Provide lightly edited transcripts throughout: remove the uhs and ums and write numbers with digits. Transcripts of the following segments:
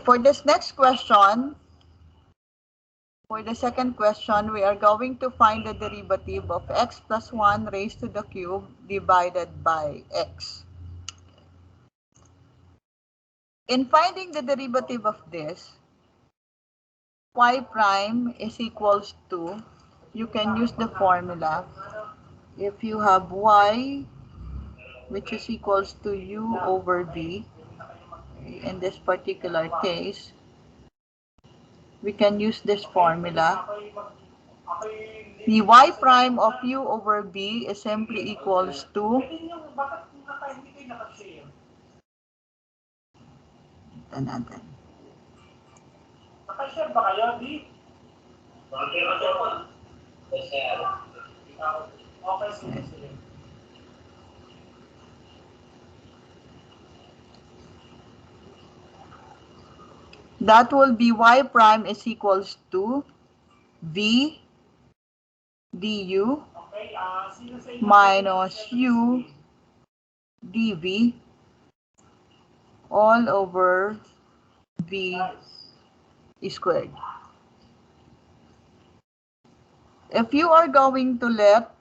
For this next question, for the second question, we are going to find the derivative of x plus 1 raised to the cube divided by x. In finding the derivative of this, y prime is equals to, you can use the formula. If you have y, which is equals to u over v, in this particular case, we can use this formula. The y prime of u over v is simply equals to that will be y prime is equals to v du minus u dv all over v squared. If you are going to let,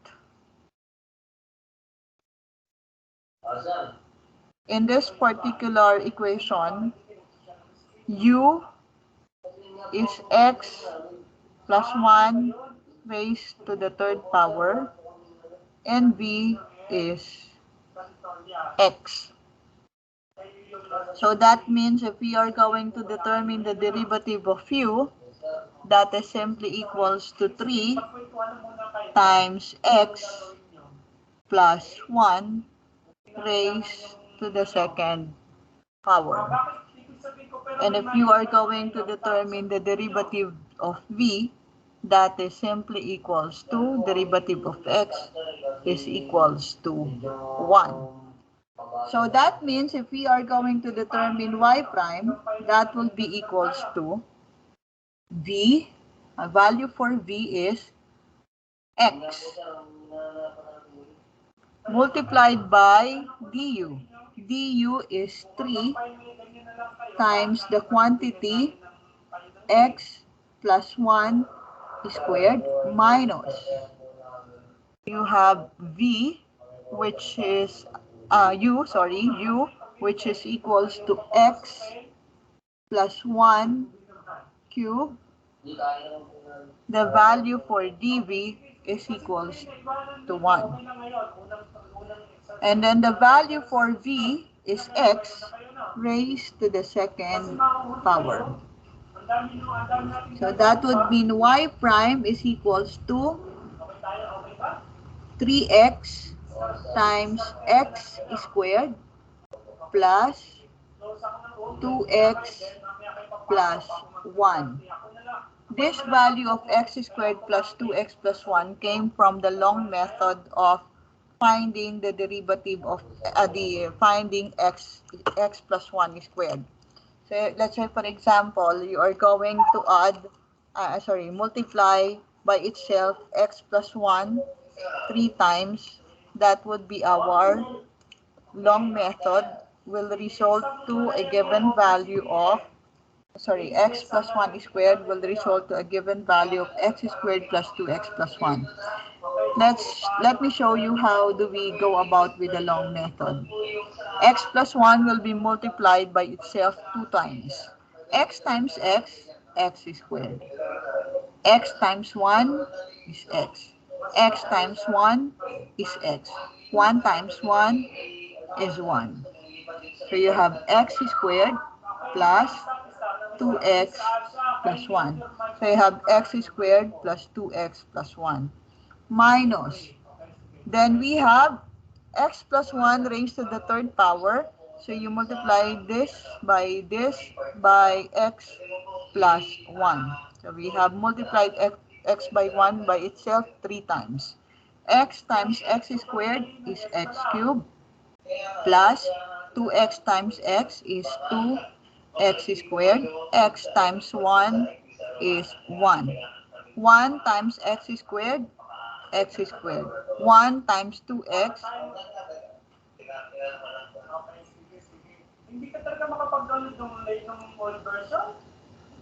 in this particular equation, u is x plus 1 raised to the third power, and v is x. So that means if we are going to determine the derivative of u, that is simply equals to 3 times x plus 1 raised to the second power. And if you are going to determine the derivative of v, that is simply equals to derivative of x is equals to 1. So that means if we are going to determine y prime, that will be equals to v, a value for v is x multiplied by du. Du is 3 times the quantity x plus 1 squared minus, you have v, which is u, which is equals to x plus 1 cube. The value for dv is equals to 1. And then the value for v is x raised to the second power. So that would mean y prime is equals to 3x times x squared plus 2x plus 1. This value of x squared plus 2x plus 1 came from the long method of finding the derivative of finding x plus 1 squared. So let's say, for example, you are going to multiply by itself x plus 1 3 times. That would be our long method, will result to a given value of, x plus 1 squared will result to a given value of x squared plus 2x plus 1. Let me show you how do we go about with the long method. X plus 1 will be multiplied by itself 2 times. X times x, x squared. X times 1 is x. X times 1 is x. 1 times 1 is 1. So you have x squared plus 2x plus 1. So you have x squared plus 2x plus 1 minus. Then we have x plus 1 raised to the third power. So you multiply this by x plus 1. So we have multiplied x by 1 by itself 3 times. X times x squared is x cubed plus 2x times x is 2x squared. X times 1 is 1. 1 times x squared, x squared. 1 times 2x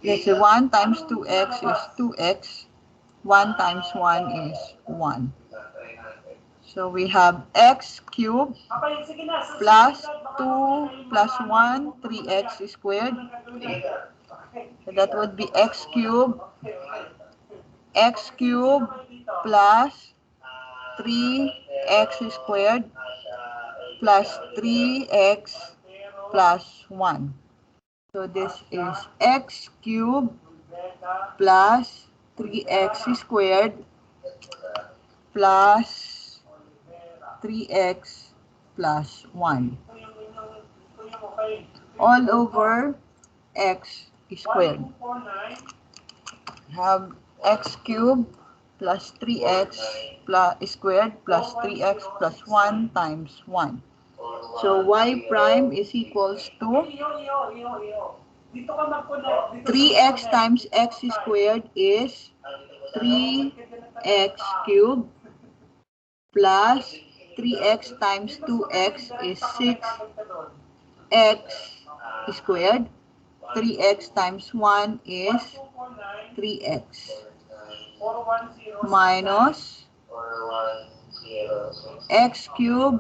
Let's say 1 times 2x is 2x. 1 times 1 is 1. So we have x cubed plus 2 plus 1, 3x squared. So that would be x cubed plus 3x squared plus 3x plus 1. So this is x cubed plus 3x squared plus 3x plus 1 all over x squared. Have x cubed plus 3x plus squared plus 3x plus 1 times 1. So y prime is equals to 3x times x squared is 3x cubed plus 3x times 2x is 6x squared. 3x times 1 is 3x minus x cubed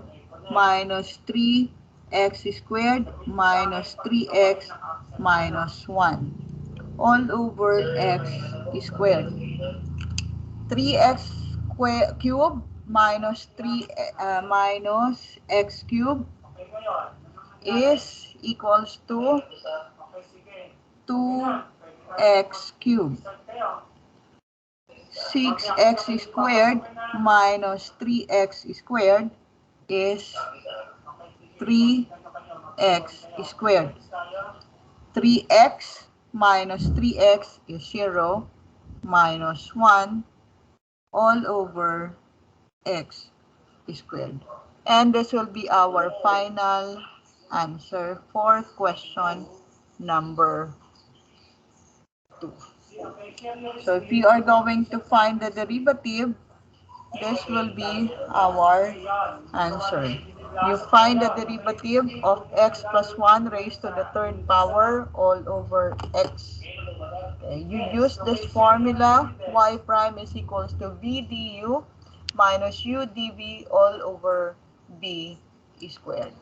minus 3x squared minus 3x minus 1 all over x squared. 3x cubed minus 3 minus x cubed is equals to 2x cubed. 6x squared minus 3x squared is 3x squared. 3x minus 3x is 0 minus 1 all over x squared. And this will be our final answer for question number 2. So if you are going to find the derivative, this will be our answer. You find the derivative of x plus 1 raised to the third power all over x. Okay, you use this formula, y prime is equals to v du minus u dv all over b squared.